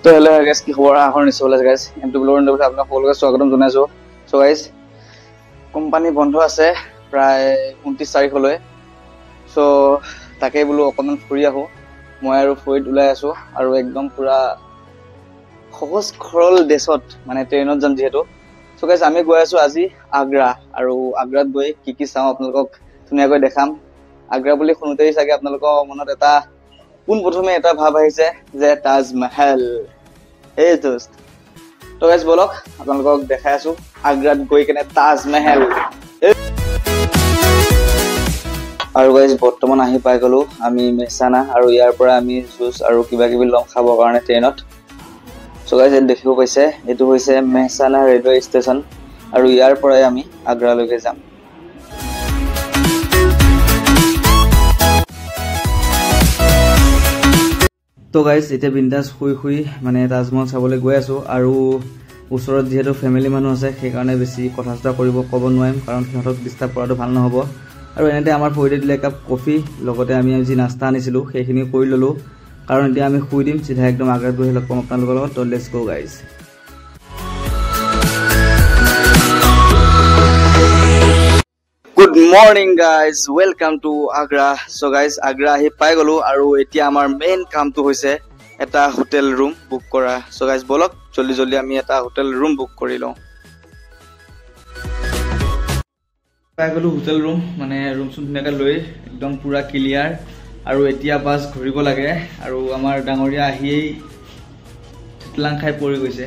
তো hello guys কি খবৰ আহৰ নিশ্চয় ওলাইছে গাইজ এমটো ব্লগৰ ইণ্টাৰভিউত আপোনাক সকলোকে স্বাগতম জনাইছোঁ। চ' গাইজ কোম্পানী বন্ধ আছে প্ৰায় 29 তাৰিখলৈ। চ' তাকেই বোলো অকণমান ফুৰি আহোঁ। মই আৰু ফুৰিত ওলাই আছোঁ আৰু একদম পুৰা সহজ সৰল ড্ৰেছত মানে ট্ৰেইনত যাম যিহেতু। চ' গাইজ আমি গৈ আছোঁ আজি আগ্ৰা আৰু আগ্ৰাত গৈ কি চাওঁ আপোনালোকক ধুনীয়াকৈ দেখাম। আগ্ৰা বুলি শুনোতেই চাগে আপোনালোকৰ মনত এটা পোনপ্ৰথমে এটা ভাৱ আহিছে যে তাজমহল। এই দোস্ত তো গাইজ বলক আপোনালোকক দেখাই আছো আগ্ৰাত গৈ কেনে তাজমহল। আৰু গাইজ বৰ্তমান আহি পাই গলো আমি মেহসানা আৰু ইয়াৰ পৰা আমি জুচ আৰু কিবা কিবি লম খাবৰ কাৰণে ট্ৰেইনত। চ' গাইজ দেখিব পাইছে এইটো হৈছে মেহসানা ৰেলৱে ষ্টেচন আৰু ইয়াৰ পৰাই আমি আগ্ৰালৈকে যাম। তো গাইজ এতিয়া বিন্দাছ শুই মানে তাজমহল চাবলৈ গৈ আছোঁ আৰু ওচৰত যিহেতু ফেমিলি মানুহ আছে সেইকাৰণে বেছি কথা চথা ক'ব নোৱাৰিম কাৰণ সিহঁতক ডিষ্টাৰ্ব কৰাটো ভাল নহ'ব। আৰু এনেতে আমাৰ ফৰিদে দিলে একাপ কফি লগতে আমি যি নাস্তা আনিছিলোঁ সেইখিনি কৰি ল'লোঁ কাৰণ এতিয়া আমি শুই দিম চিধা একদম আগ্ৰাত গৈ লগ পাম আপোনালোকৰ লগত। তো let's go guys. Good morning guys, welcome to Agra. So' guys Agra আহি পাই গ'লোঁ আৰু এতিয়া আমাৰ মেইন কামটো হৈছে এটা হোটেল ৰুম বুক কৰা। চ' গাইজ বলক জল্দি আমি এটা হোটেল ৰুম বুক কৰি লওঁ। পাই গ'লোঁ হোটেল ৰুম মানে ৰুম চুম ধুনীয়াকৈ লৈ একদম পূৰা ক্লিয়াৰ আৰু এতিয়া বাছ ঘূৰিব লাগে আৰু আমাৰ ডাঙৰীয়া আহিয়েই চিতলাং খাই পৰি গৈছে।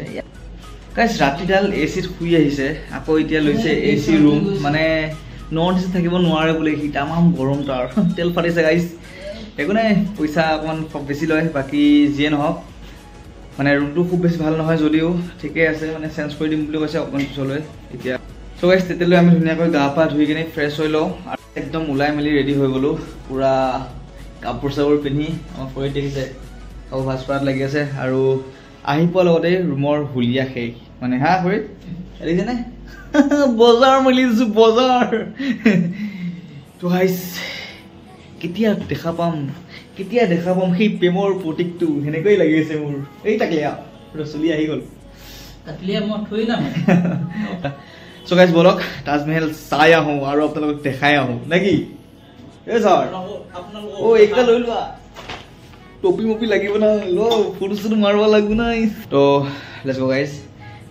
গাইজ ৰাতিডাল এচিত শুই আহিছে আকৌ এতিয়া লৈছে এচি ৰুম মানে নন এচি থাকিব নোৱাৰে বোলে সি তামাম গৰম তাৰ তেল ফাটিছে গাইজ। একো নাই পইচা অকণমান বেছি লয় বাকী যিয়ে নহওক মানে ৰুমটো খুব বেছি ভাল নহয় যদিও ঠিকেই আছে মানে চেঞ্জ কৰি দিম বুলি কৈছে অকণমান পিছলৈ এতিয়া। চ' গাইজ তেতিয়ালৈ আমি ধুনীয়াকৈ গা পা ধুই কিনে ফ্ৰেছ হৈ লওঁ আৰু একদম ওলাই মেলি ৰেডি হৈ গ'লোঁ পূৰা কাপোৰ চাপোৰ পিন্ধি। আমাৰ ফৰিত দেখিছে আৰু ভাজ পৰাত লাগি আছে আৰু আহি পোৱাৰ লগতে ৰুমৰ হুলীয়া শেষ মানে হা ফৰিত দেখিছেনে বজাৰ মেলি দিছোঁ বজাৰ। তো গাইজ কেতিয়া দেখা পাম সেই প্ৰেমৰ প্ৰতীকটো সেনেকৈ লাগি আছে মোৰ। এই তাকলিয়া ৰচলি আহি গ'ল মই থৈ যাম। চ' গাইজ বলক তাজমহল চাই আহোঁ আৰু আপোনালোকক দেখাই আহোঁ নেকি। এই ছাৰ এইকেইটা লৈ লোৱা টপি মপি লাগিব না ল ফটো চটো মাৰিব লাগিব নাই। তো লেটছ গো গাইজ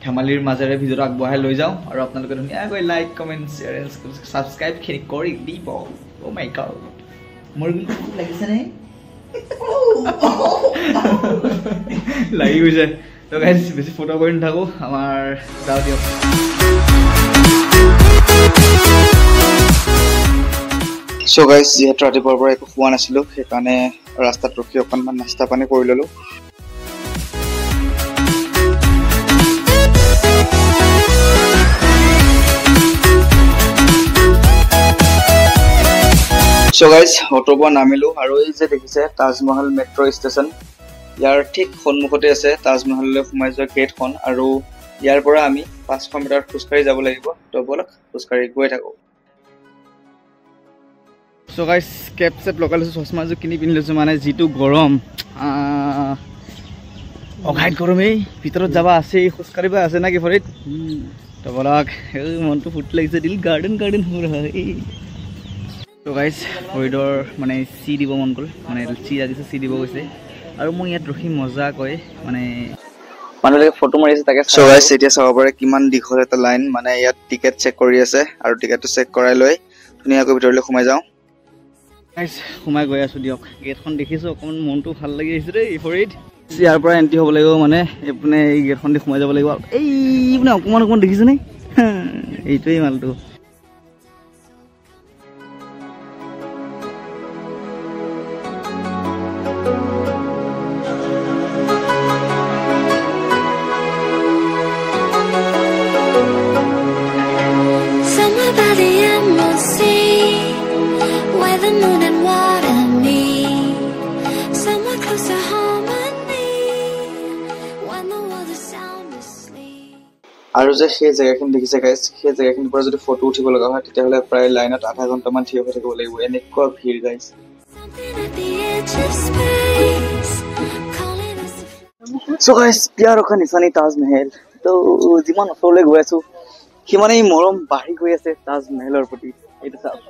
ধেমালিৰ মাজেৰে ভিডিঅ'টো আগবঢ়াই লৈ যাওঁ আৰু আপোনালোকে ধুনীয়াকৈ লাইক কমেণ্ট শ্বেয়াৰ এণ্ড ছাবস্ক্ৰাইবখিনি কৰি দিব। অ' মাই গড মোৰ লাগিছেনে লাগি গৈছে। তো গাইজ বেছি ফটো কৰি নাথাকোঁ আমাৰ যাওঁ দিয়ক। চ' গাইজ যিহেতু ৰাতিপুৱাৰ পৰা একো খোৱা নাছিলোঁ সেইকাৰণে ৰাস্তাত ৰখি অকণমান নাস্তা পানী কৰি ল'লোঁ। চ' গাইজ অটোৰ পৰা নামিলোঁ আৰু এই যে দেখিছে তাজমহল মেট্ৰ' ষ্টেচন ইয়াৰ ঠিক সন্মুখতে আছে তাজমহললৈ সোমাই যোৱা গেটখন আৰু ইয়াৰ পৰা আমি 500 মিটাৰ খোজকাঢ়ি যাব লাগিব। তো বলক খোজকাঢ়ি গৈ থাকোঁ। চ' গাইজ কেপ চেপ লগাই লৈছোঁ চশমাযোৰ কিনি পিন্ধি লৈছোঁ মানে যিটো গৰম অঘাইত গৰমেই ভিতৰত যাবা আছেই খোজকাঢ়িবা আছে না কি ফৰিত। তো বলক মনটো ফুৰ্তি লাগিছে দিল গাৰ্ডেন হৈ ৰহা এই। তো গাইজ ফৰিদৰ মানে চি দিব মন গ'ল মানে চি লাগিছে চি দিব গৈছে আৰু মই ইয়াত ৰখি মজাকৈ মানে মানুহবিলাকে ফটো মাৰি আছে তাকে। চ' গাইজ এতিয়া চাব পাৰে কিমান দীঘল এটা লাইন মানে ইয়াত টিকেট চেক কৰি আছে আৰু টিকেটটো চেক কৰাই লৈ ধুনীয়াকৈ ভিতৰলৈ সোমাই যাওঁ। গাইজ সোমাই গৈ আছোঁ দিয়ক গেটখন দেখিছোঁ অকণমান মনটো ভাল লাগি আহিছে দেই ফৰিদ। ইয়াৰ পৰা এণ্ট্ৰি হ'ব লাগিব মানে এইপিনে এই গেটখন দি সোমাই যাব লাগিব এই মানে অকণমান দেখিছেনে এইটোৱেই মালটো। আৰু যে সেই জেগাখিনি দেখিছে গাইজ সেই জেগাখিনিৰ পৰা যদি ফটো উঠিব লগা হয় তেতিয়াহ'লে প্ৰায় লাইনত আধা ঘণ্টামান থিয় হৈ থাকিব লাগিব এনেকুৱা ভিৰ গাইজ। So guys, प्यार का निशानी ताजमहल तो যিমান ওচৰলৈ গৈ আছো সিমানেই মৰম বাঢ়ি গৈ আছে তাজমহলৰ প্ৰতি এইটো চাওক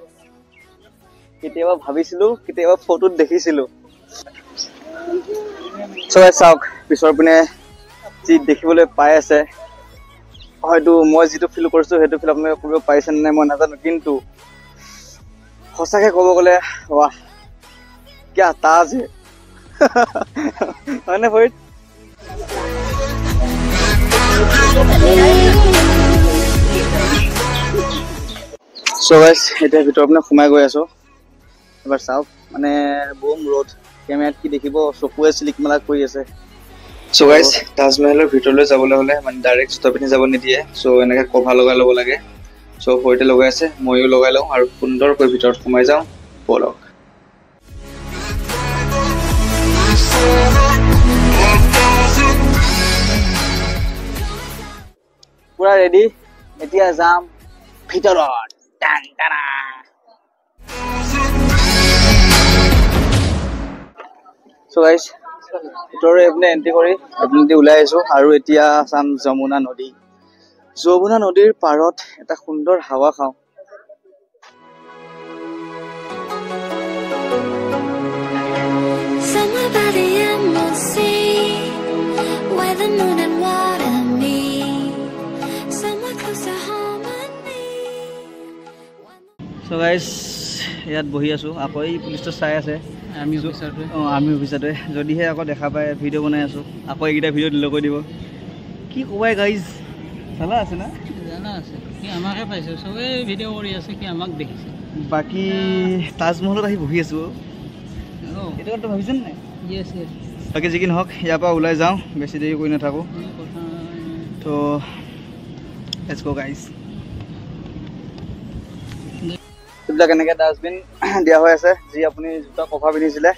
কেতিয়াবা ভাবিছিলো কেতিয়াবা ফটোত দেখিছিলো so guys চাওক পিছৰ পিনে যি দেখিবলৈ পাই আছে হয়তো মই যেটো ফিল কৰিছো হেতু ফিল আপোনালোকে কৰিব পাইছেন নাই মই নাজানো কিন্তু সঁচাকে ক'ব গলে वाह क्या ताज है হয় না ভাই So guys, এটা ভিতর আপনি ঘুমাই গৈ আছো এবাৰ চাওক মানে বোম ৰোড ক্যামেৰাত কি দেখিব চকুৱে সিলিকমালা কৰি আছে So guys, তাজমহলৰ ভিতৰলৈ যাবলৈ হলে মানে ডাইৰেক্ট জোতা পিন্ধি যাব নিদিয়ে সো এনেকে কভাৰ লগাই ল'ব লাগে সো ফইতে লগাই আছে মইও লগাই লওঁ আৰু সুন্দৰকৈ ভিতৰত সোমাই যাওঁ বলক পুৰা ৰেডি এতিয়া যাম ভিতৰত টান টানা সো গাইস ভিতৰে আপনি এন্ট্ৰি কৰি আপনি ওলাই আছো আৰু এতিয়া চাম যমুনা নদীৰ পাৰত এটা সুন্দৰ হাৱা খাওঁ Somewhere by the emerald sea, where the moon and water meet, somewhere close to harmony. So guys, ইয়াত বহি আছো আকৌ এই পুলিচটো চাই আছে আমি অফিচাৰটোৱে যদিহে আকৌ দেখা পায় ভিডিঅ' বনাই আছো আকৌ এইকেইটা ভিডিঅ' ডিলিট কৰি দিব কি ক'বাই গাইজ চালা আছে না জানা আছে কি আমাকে পাইছে সবে ভিডিঅ' কৰি আছে কি আমাক দেখিছে বাকি তাজমহলত আহি বহি আছো এটা কথা ভাবিছেন নাই ইয়েস ইয়েস বাকি যি কি নহওক ইয়াৰ পৰা ওলাই যাওঁ বেছি দেৰি কৰি নাথাকো তো লেটস গো গাইজ এইবিলাক এনেকৈ ডাষ্টবিন দিয়া হৈ আছে যি আপুনি জোতা কভাৰ পিন্ধিছিলে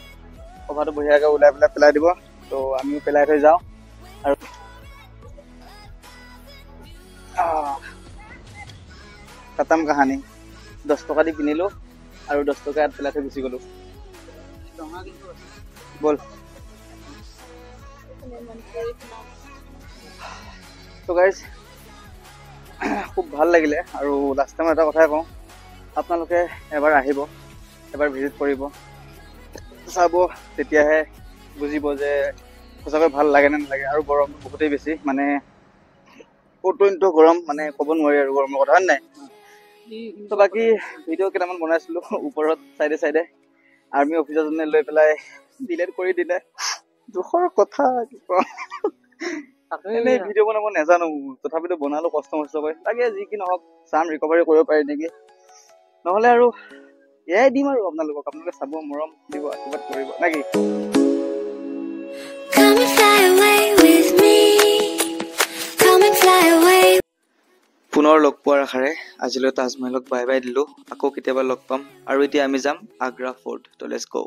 কভাৰটো বঢ়িয়াকৈ ওলাই পেলাই দিব তো আমিও পেলাই থৈ যাওঁ আৰু খতম কাহানী 10 টকা দি কিনিলো আৰু 10 টকা ইয়াত পেলাই থৈ গুচি গ'লো বল তো গাইজ খুব ভাল লাগিলে আৰু লাষ্ট টাইম এটা কথাই কওঁ আপোনালোকে এবাৰ আহিব এবাৰ ভিজিট কৰিব চাব তেতিয়াহে বুজিব যে সঁচাকৈ ভাল লাগে নে নালাগে আৰু গৰম বহুতেই বেছি মানে অত্যন্ত গৰম মানে ক'ব নোৱাৰি আৰু গৰমৰ কথা হয় নাই তো বাকি ভিডিঅ' কেইটামান বনাইছিলো ওপৰত চাইডে আৰ্মি অফিচাৰজনে লৈ পেলাই ডিলিট কৰি দিলে দুখৰ কথা এনেই ভিডিঅ' বনাব নাজানো তথাপিতো বনালো কষ্ট কৰি তাকে যি কি নহওক চাম ৰিকভাৰী কৰিব পাৰি নেকি নহলে আৰু এয়াই দিম আৰু আপোনালোকে চাব মৰম দিব আশীৰ্বাদ কৰিব নাকি Come and fly away with me. Come and fly away. পুনৰ লগ পোৱাৰ আশাৰে আজিলৈ তাজমহলক বাই বাই দিলো আকৌ কেতিয়াবা লগ পাম আৰু এতিয়া আমি যাম আগ্ৰা ফৰ্ট তো লেটস গো